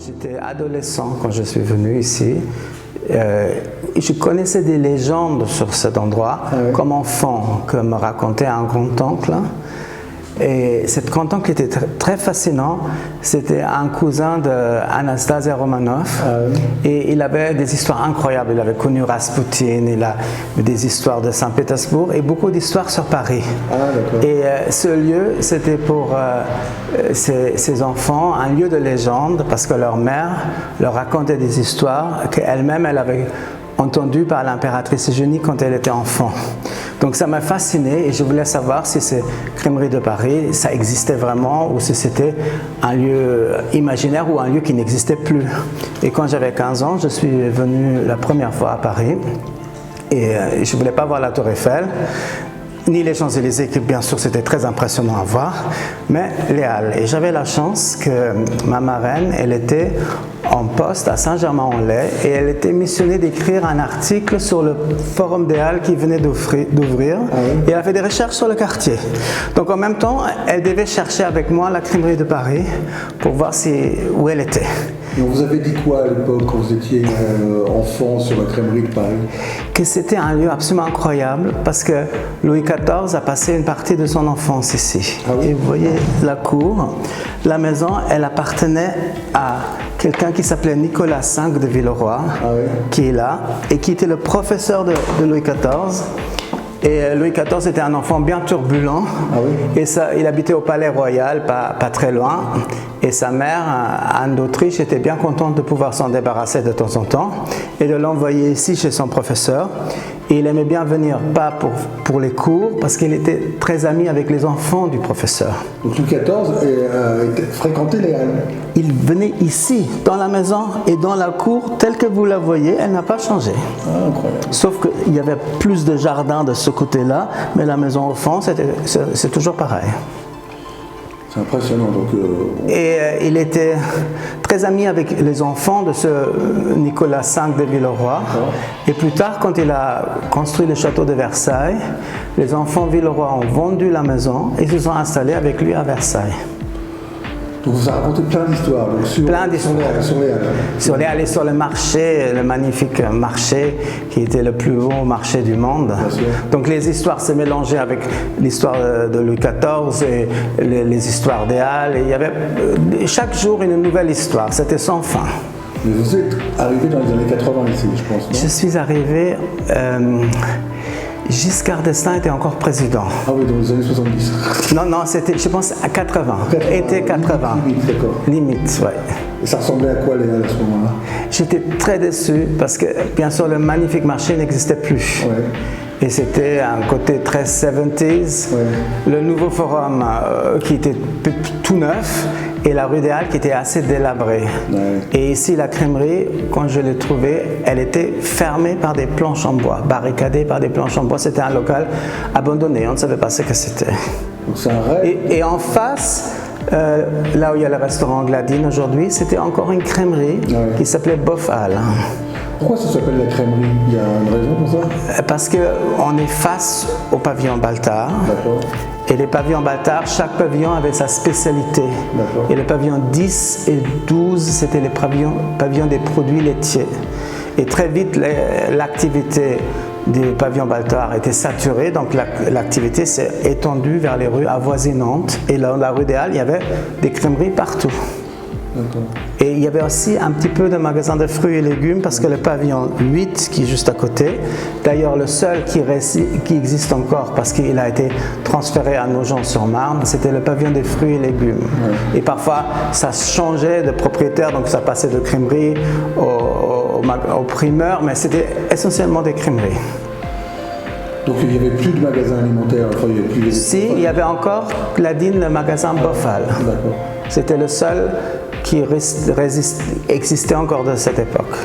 J'étais adolescent quand je suis venu ici. Je connaissais des légendes sur cet endroit, comme enfant, que me racontait un grand-oncle. Et cet grand-oncle était très fascinant. C'était un cousin d'Anastasia Romanov. Et il avait des histoires incroyables. Il avait connu Rasputin, il a des histoires de Saint-Pétersbourg et beaucoup d'histoires sur Paris. Et ce lieu, c'était pour ces enfants un lieu de légende parce que leur mère leur racontait des histoires qu'elle-même, elle avait entendues par l'impératrice Eugénie quand elle était enfant. Donc ça m'a fasciné et je voulais savoir si ces crèmeries de Paris, ça existait vraiment ou si c'était un lieu imaginaire ou un lieu qui n'existait plus. Et quand j'avais 15 ans, je suis venu la première fois à Paris et je ne voulais pas voir la Tour Eiffel, ni les Champs-Élysées, qui bien sûr c'était très impressionnant à voir, mais les Halles. Et j'avais la chance que ma marraine, elle était en poste à Saint-Germain-en-Laye et elle était missionnée d'écrire un article sur le Forum des Halles qui venait d'ouvrir et elle a fait des recherches sur le quartier. Donc en même temps, elle devait chercher avec moi la crèmerie de Paris pour voir où elle était. Donc vous avez dit quoi à l'époque quand vous étiez enfant sur la crèmerie de Paris? Que c'était un lieu absolument incroyable parce que Louis XIV a passé une partie de son enfance ici. Et vous voyez la cour, la maison, elle appartenait à quelqu'un qui s'appelait Nicolas V de Villeroy, qui est là, et qui était le professeur de Louis XIV. Et Louis XIV était un enfant bien turbulent, et il habitait au Palais Royal, pas très loin, et sa mère, Anne d'Autriche, était bien contente de pouvoir s'en débarrasser de temps en temps, et de l'envoyer ici chez son professeur. Et il aimait bien venir, pas pour les cours, parce qu'il était très ami avec les enfants du professeur. Donc Louis XIV fréquentait les Halles? Il venait ici, dans la maison et dans la cour, telle que vous la voyez, elle n'a pas changé. Incroyable. Sauf qu'il y avait plus de jardin de ce côté-là, mais la maison au fond, c'est toujours pareil. C'est impressionnant. Et il était très ami avec les enfants de ce Nicolas V de Villeroy. Et plus tard, quand il a construit le château de Versailles, les enfants Villeroy ont vendu la maison et se sont installés avec lui à Versailles. Donc vous avez raconté plein d'histoires. Plein d'histoires. Sur les Halles. Sur les Halles et sur le marché, le magnifique marché qui était le plus beau marché du monde. Donc les histoires se mélangeaient avec l'histoire de Louis XIV et les histoires des Halles. Et il y avait chaque jour une nouvelle histoire. C'était sans fin. Mais vous êtes arrivé dans les années 80 ici, je pense, non? Je suis arrivé... Giscard d'Estaing était encore président. Ah oui, dans les années 70. Non, c'était, je pense, à 80. Été 80. Limite, d'accord. Limite, ouais. Et ça ressemblait à quoi les Halles à ce moment-là? J'étais très déçu parce que, bien sûr, le magnifique marché n'existait plus. Et c'était un côté très 70s. Le nouveau forum qui était tout neuf et la rue des Halles qui était assez délabrée. Et ici, la crèmerie, quand je l'ai trouvée, elle était fermée par des planches en bois, barricadée par des planches en bois. C'était un local abandonné, on ne savait pas ce que c'était. Donc c'est un rêve. Et en face, là où il y a le restaurant Gladine aujourd'hui, c'était encore une crèmerie qui s'appelait Bof Hall. Pourquoi ça s'appelle la crèmerie? Il y a une raison pour ça? Parce qu'on est face au pavillon Baltard. Et les pavillons Baltard, chaque pavillon avait sa spécialité. Et le pavillon 10 et 12, c'était les pavillons des produits laitiers. Et très vite, l'activité du pavillon Baltard était saturée, donc l'activité s'est étendue vers les rues avoisinantes. Et dans la rue des Halles, il y avait des crèmeries partout. Et il y avait aussi un petit peu de magasins de fruits et légumes parce que le pavillon 8 qui est juste à côté, d'ailleurs le seul qui existe encore parce qu'il a été transféré à Nogent-sur-Marne, c'était le pavillon des fruits et légumes. Et parfois ça changeait de propriétaire, donc ça passait de crèmerie au primeur, mais c'était essentiellement des crèmeries. Donc il n'y avait plus de magasins alimentaires? Si, il y avait encore Gladine, le magasin Bof Hall. C'était le seul qui existait encore de cette époque.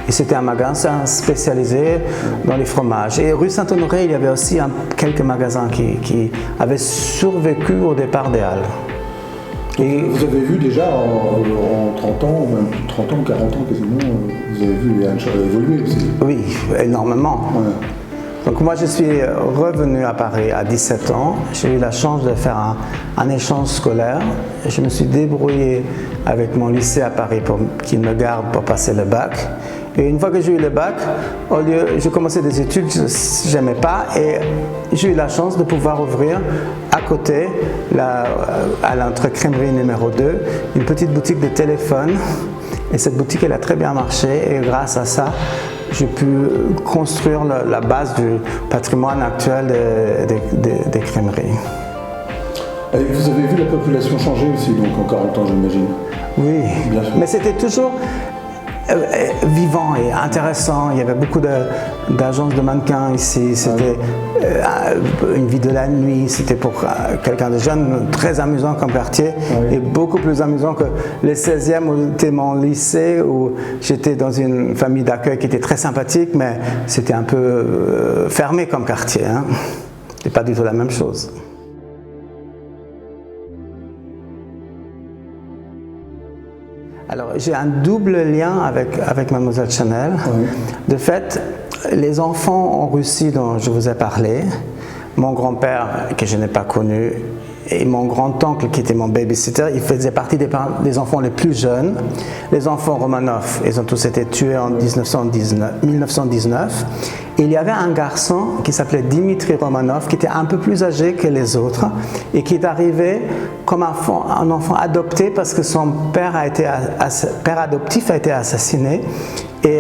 Et c'était un magasin spécialisé dans les fromages. Et rue Saint-Honoré, il y avait aussi quelques magasins qui avaient survécu au départ des Halles. Et vous avez vu déjà en 30 ans, ou même plus de 30 ans, 40 ans quasiment, vous avez vu les Halles évoluer aussi. Oui, énormément. Ouais. Donc moi je suis revenu à Paris à 17 ans, j'ai eu la chance de faire un échange scolaire, je me suis débrouillé avec mon lycée à Paris pour qu'il me garde pour passer le bac. Et une fois que j'ai eu le bac, j'ai commencé des études que je n'aimais pas et j'ai eu la chance de pouvoir ouvrir à côté, à l'entrée crèmerie numéro 2, une petite boutique de téléphone. Et cette boutique elle a très bien marché et grâce à ça, j'ai pu construire la base du patrimoine actuel des crèmeries. Et vous avez vu la population changer aussi, donc en 40 ans, j'imagine. Oui, mais c'était toujours vivant et intéressant. Il y avait beaucoup d'agences de mannequins ici. C'était une vie de la nuit. C'était pour quelqu'un de jeune, très amusant comme quartier et beaucoup plus amusant que le 16e où était mon lycée, où j'étais dans une famille d'accueil qui était très sympathique, mais c'était un peu fermé comme quartier. Hein. C'était pas du tout la même chose. Alors, j'ai un double lien avec Mademoiselle Chanel. Oui. De fait, les enfants en Russie dont je vous ai parlé, mon grand-père, que je n'ai pas connu, et mon grand-oncle, qui était mon babysitter, ils faisaient partie des enfants les plus jeunes. Les enfants Romanov, ils ont tous été tués en 1919. Et il y avait un garçon qui s'appelait Dimitri Romanov, qui était un peu plus âgé que les autres, et qui est arrivé comme un enfant adopté parce que son père adoptif a été assassiné. Et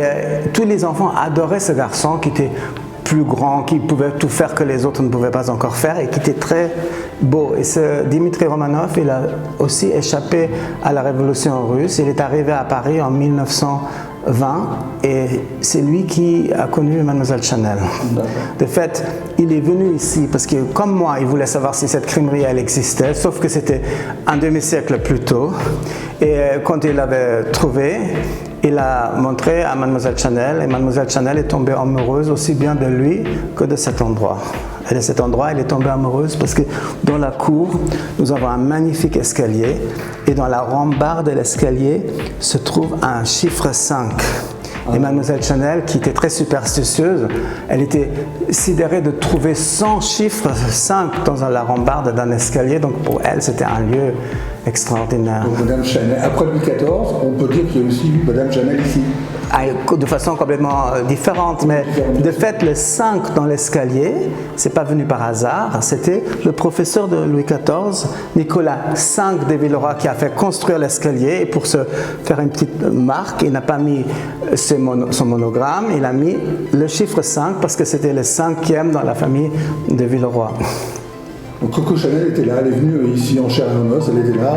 tous les enfants adoraient ce garçon qui était plus grand, qui pouvait tout faire que les autres ne pouvaient pas encore faire et qui était très beau. Et ce Dimitri Romanov, il a aussi échappé à la révolution russe. Il est arrivé à Paris en 1920 et c'est lui qui a connu Mademoiselle Chanel. De fait, il est venu ici parce que, comme moi, il voulait savoir si cette crèmerie elle existait, sauf que c'était un demi-siècle plus tôt. Et quand il l'avait trouvé, il a montré à Mademoiselle Chanel et Mademoiselle Chanel est tombée amoureuse aussi bien de lui que de cet endroit. Et de cet endroit, elle est tombée amoureuse parce que dans la cour, nous avons un magnifique escalier et dans la rambarde de l'escalier se trouve un chiffre 5. Et Mademoiselle Chanel, qui était très superstitieuse, elle était sidérée de trouver 100 chiffres 5 dans la rambarde d'un escalier. Donc pour elle, c'était un lieu extraordinaire. Donc Madame Chanel, après Louis XIV, on peut dire qu'il y a aussi eu Madame Chanel ici. De façon complètement différente, mais de fait, le 5 dans l'escalier, c'est pas venu par hasard, c'était le professeur de Louis XIV, Nicolas V de Villeroy, qui a fait construire l'escalier et pour se faire une petite marque, il n'a pas mis son monogramme, il a mis le chiffre 5 parce que c'était le 5e dans la famille de Villeroy. Donc Coco Chanel était là, elle est venue ici en chair et en os, elle était là.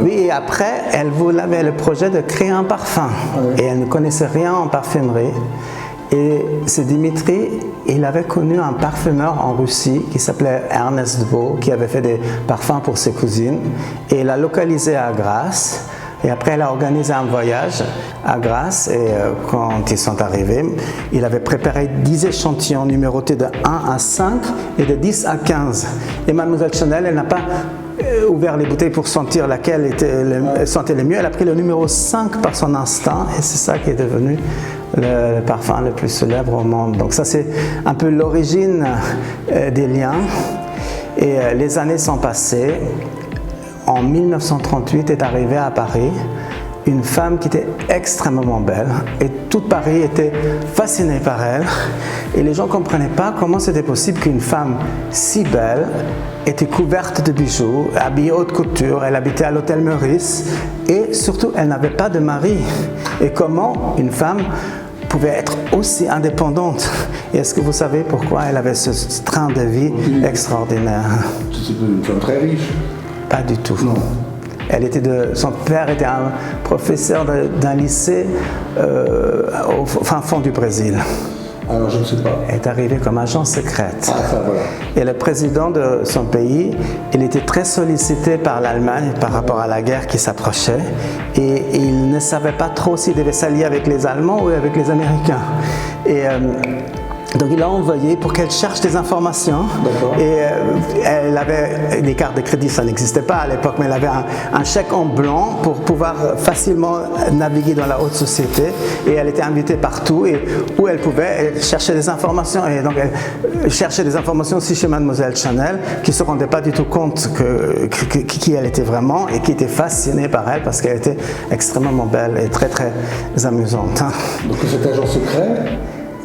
Oui, et après, elle avait le projet de créer un parfum. Et elle ne connaissait rien en parfumerie. Et ce Dimitri, il avait connu un parfumeur en Russie qui s'appelait Ernest Vaux, qui avait fait des parfums pour ses cousines. Et il l'a localisé à Grasse. Et après, elle a organisé un voyage à Grasse et quand ils sont arrivés, il avait préparé 10 échantillons numérotés de 1 à 5 et de 10 à 15. Et Mademoiselle Chanel, elle n'a pas ouvert les bouteilles pour sentir laquelle sentait le mieux. Elle a pris le numéro 5 par son instinct et c'est ça qui est devenu le parfum le plus célèbre au monde. Donc ça, c'est un peu l'origine des liens. Et les années sont passées. En 1938 est arrivée à Paris une femme qui était extrêmement belle et toute Paris était fasciné par elle et les gens ne comprenaient pas comment c'était possible qu'une femme si belle était couverte de bijoux, habillée haute couture, elle habitait à l'hôtel Meurice et surtout elle n'avait pas de mari. Et comment une femme pouvait être aussi indépendante. Et est-ce que vous savez pourquoi elle avait ce train de vie extraordinaire? C'est une femme très riche. Pas du tout. Non. Son père était un professeur d'un lycée au fin fond du Brésil. Alors, je ne sais pas. est arrivé comme agent secrète. Ah, ça, voilà. Et le président de son pays, il était très sollicité par l'Allemagne par rapport à la guerre qui s'approchait. Et il ne savait pas trop s'il devait s'allier avec les Allemands ou avec les Américains. Et donc il l'a envoyé pour qu'elle cherche des informations. Et elle avait des cartes de crédit, ça n'existait pas à l'époque, mais elle avait un chèque en blanc pour pouvoir facilement naviguer dans la haute société. Et elle était invitée partout et où elle pouvait, elle cherchait des informations. Et donc elle cherchait des informations aussi chez Mademoiselle Chanel, qui ne se rendait pas du tout compte qui elle était vraiment et qui était fascinée par elle parce qu'elle était extrêmement belle et très très amusante. Donc cet agent secret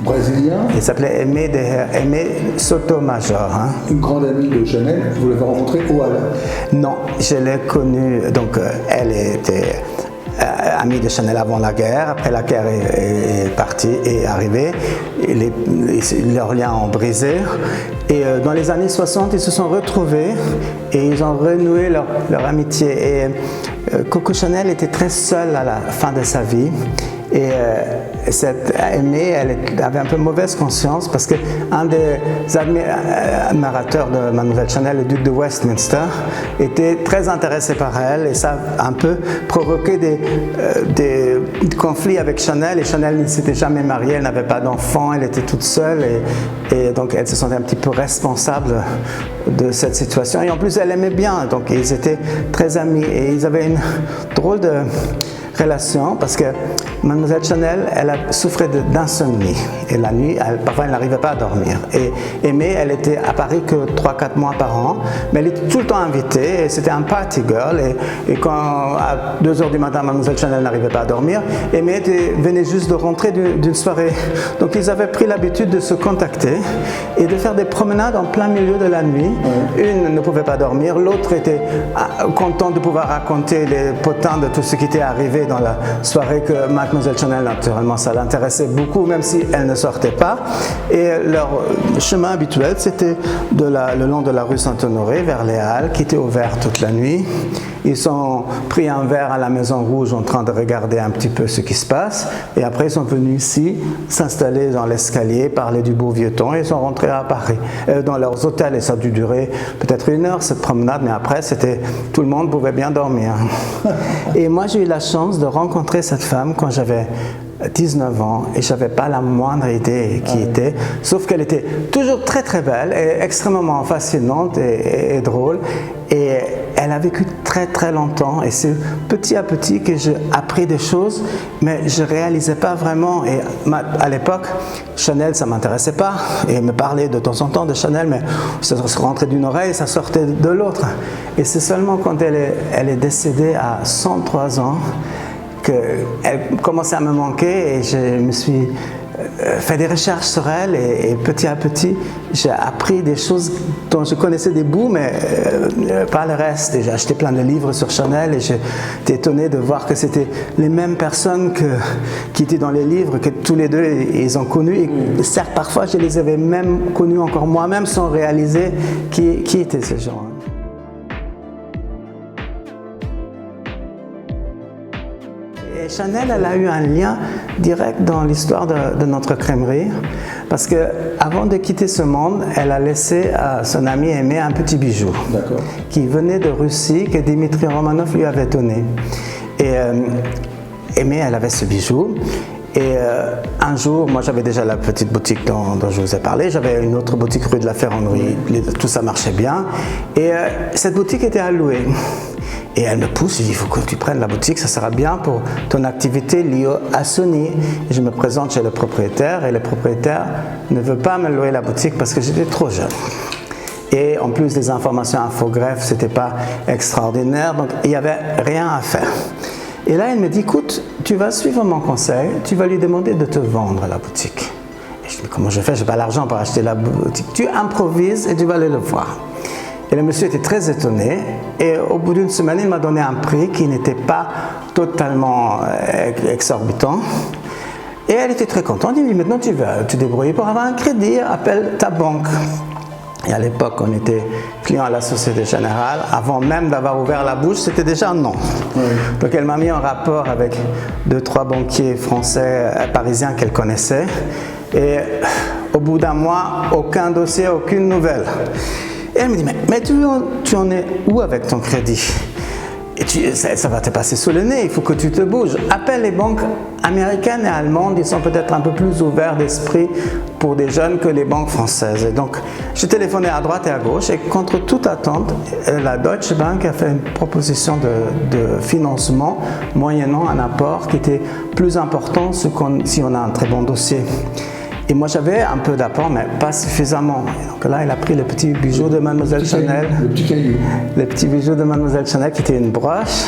brésilien. Il s'appelait Aimé Sotomayor. Hein. Une grande amie de Chanel, vous l'avez rencontrée au Havre? Non, je l'ai connue, donc elle était amie de Chanel avant la guerre. Après la guerre est partie et arrivée, leurs liens ont brisé. Et dans les années 60, ils se sont retrouvés et ils ont renoué leur amitié. Et Coco Chanel était très seule à la fin de sa vie. Et cette Aimée, elle avait un peu mauvaise conscience parce qu'un des admirateurs de Mademoiselle Chanel, le duc de Westminster, était très intéressé par elle et ça a un peu provoqué des conflits avec Chanel. Et Chanel ne s'était jamais mariée, elle n'avait pas d'enfant, elle était toute seule et donc elle se sentait un petit peu responsable de cette situation. Et en plus, elle aimait bien, donc ils étaient très amis et ils avaient une drôle de relation parce que Mademoiselle Chanel, elle a souffert d'insomnie et la nuit, parfois elle n'arrivait pas à dormir. Et Aimée, elle était à Paris que 3-4 mois par an, mais elle était tout le temps invitée et c'était un party girl. Et quand à 2h du matin, Mademoiselle Chanel n'arrivait pas à dormir, Aimée venait juste de rentrer d'une soirée. Donc ils avaient pris l'habitude de se contacter et de faire des promenades en plein milieu de la nuit. Une ne pouvait pas dormir, l'autre était contente de pouvoir raconter les potins de tout ce qui était arrivé dans la soirée que Mademoiselle Chanel, naturellement, ça l'intéressait beaucoup, même si elle ne sortait pas. Et leur chemin habituel, c'était le long de la rue Saint-Honoré, vers les Halles, qui était ouvert toute la nuit. Ils ont pris un verre à la Maison Rouge en train de regarder un petit peu ce qui se passe. Et après, ils sont venus ici, s'installer dans l'escalier, parler du beau vieux temps, et ils sont rentrés à Paris, dans leurs hôtels. Et ça a dû durer peut-être 1 heure, cette promenade, mais après, tout le monde pouvait bien dormir. Et moi, j'ai eu la chance de rencontrer cette femme quand j'avais 19 ans et je n'avais pas la moindre idée qui était, sauf qu'elle était toujours très très belle et extrêmement fascinante et drôle. Et elle a vécu très très longtemps et c'est petit à petit que j'ai appris des choses, mais je ne réalisais pas vraiment. Et à l'époque, Chanel, ça ne m'intéressait pas. Et elle me parlait de temps en temps de Chanel, mais ça rentrait d'une oreille, ça sortait de l'autre. Et c'est seulement quand elle est décédée à 103 ans qu'elle commençait à me manquer et je me suis fait des recherches sur elle et petit à petit j'ai appris des choses dont je connaissais des bouts mais pas le reste. Et j'ai acheté plein de livres sur Chanel et j'étais étonné de voir que c'était les mêmes personnes qui étaient dans les livres que tous les deux ils ont connus. Et certes parfois je les avais même connus encore moi-même sans réaliser qui étaient ces gens. Et Chanel, elle a eu un lien direct dans l'histoire de notre crèmerie parce qu'avant de quitter ce monde, elle a laissé à son ami Aimé un petit bijou qui venait de Russie, que Dimitri Romanov lui avait donné. Et Aimé, elle avait ce bijou. Et un jour, moi j'avais déjà la petite boutique dont je vous ai parlé, j'avais une autre boutique rue de la Ferronnerie, tout ça marchait bien. Et cette boutique était à louer. Et elle me pousse, elle dit, il faut que tu prennes la boutique, ça sera bien pour ton activité liée à Sony. Et je me présente chez le propriétaire et le propriétaire ne veut pas me louer la boutique parce que j'étais trop jeune. Et en plus, les informations infogreffe, c'était pas extraordinaire, donc il n'y avait rien à faire. Et là, elle me dit, écoute, tu vas suivre mon conseil, tu vas lui demander de te vendre la boutique. Et je dis, comment je fais? Je n'ai pas l'argent pour acheter la boutique. Tu improvises et tu vas aller le voir. Et le monsieur était très étonné et au bout d'une semaine, il m'a donné un prix qui n'était pas totalement exorbitant. Et elle était très contente. Il dit, maintenant tu vas te débrouiller pour avoir un crédit, appelle ta banque. Et à l'époque, on était client à la Société Générale. Avant même d'avoir ouvert la bouche, c'était déjà non. Donc elle m'a mis en rapport avec 2-3 banquiers français, parisiens qu'elle connaissait. Et au bout d'un mois, aucun dossier, aucune nouvelle. Et elle me dit, mais tu en es où avec ton crédit? Et ça va te passer sous le nez, il faut que tu te bouges. Appelle les banques américaines et allemandes, ils sont peut-être un peu plus ouverts d'esprit pour des jeunes que les banques françaises. Et donc, j'ai téléphoné à droite et à gauche et contre toute attente, la Deutsche Bank a fait une proposition de financement moyennant un apport qui était plus important si on a un très bon dossier. Et moi j'avais un peu d'apport, mais pas suffisamment. Et donc là, il a pris le petit bijou de Mademoiselle Chanel. Le petit caillou. Le petit bijou de Mademoiselle Chanel qui était une broche.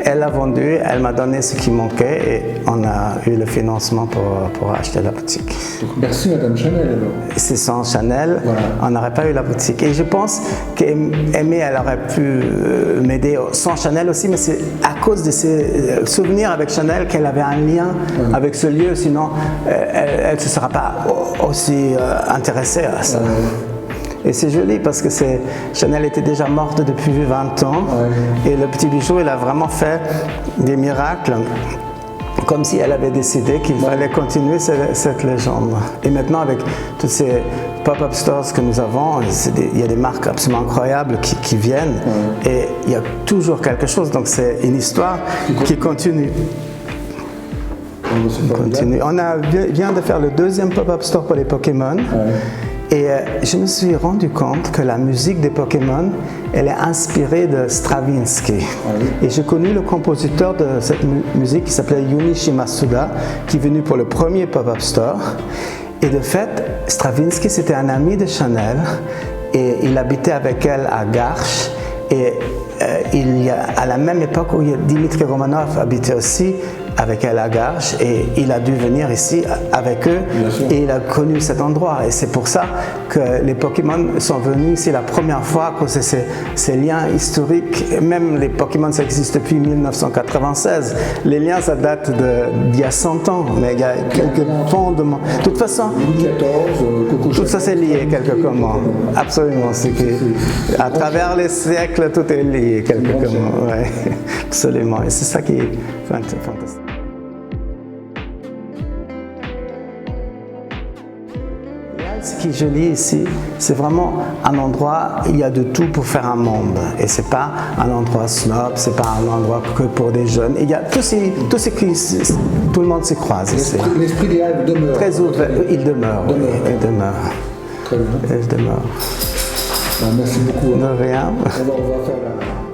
Elle l'a vendu, elle m'a donné ce qui manquait et on a eu le financement pour acheter la boutique. Donc merci Madame Chanel alors. C'est sans Chanel, voilà. On n'aurait pas eu la boutique. Et je pense qu'Aimée, elle aurait pu m'aider sans Chanel aussi, mais c'est à cause de ses souvenirs avec Chanel qu'elle avait un lien avec ce lieu, sinon elle ne se sera pas aussi intéressée à ça. Et c'est joli parce que Chanel était déjà morte depuis 20 ans et le petit bijou, il a vraiment fait des miracles comme si elle avait décidé qu'il fallait continuer cette légende. Et maintenant avec toutes ces pop-up stores que nous avons, il y a des marques absolument incroyables qui viennent et il y a toujours quelque chose, donc c'est une histoire qui continue. On vient de faire le deuxième pop-up store pour les Pokémon. Et je me suis rendu compte que la musique des Pokémon, elle est inspirée de Stravinsky. Et j'ai connu le compositeur de cette musique qui s'appelait Junichi Masuda, qui est venu pour le premier pop-up store. Et de fait, Stravinsky, c'était un ami de Chanel et il habitait avec elle à Garches. Et à la même époque où Dimitri Romanov habitait aussi avec elle à Garches et il a dû venir ici avec eux et il a connu cet endroit et c'est pour ça que les Pokémon sont venus ici la première fois à cause de ces liens historiques. Même les Pokémon ça existe depuis 1996, les liens ça date d'il y a 100 ans, mais il y a quelques fondements. De toute façon, tout ça c'est lié quelque comment. Absolument, à travers les siècles tout est lié quelque comment. Ouais, absolument, et c'est ça qui est fantastique. Ce qui est joli ici, c'est vraiment un endroit, il y a de tout pour faire un monde. Et c'est pas un endroit snob, c'est pas un endroit que pour des jeunes. Il y a tout le monde s'y croise ici. L'esprit idéal demeure. Très ouvert, il demeure. Il demeure. Très bien. Il demeure. Merci beaucoup. De rien. On va faire la...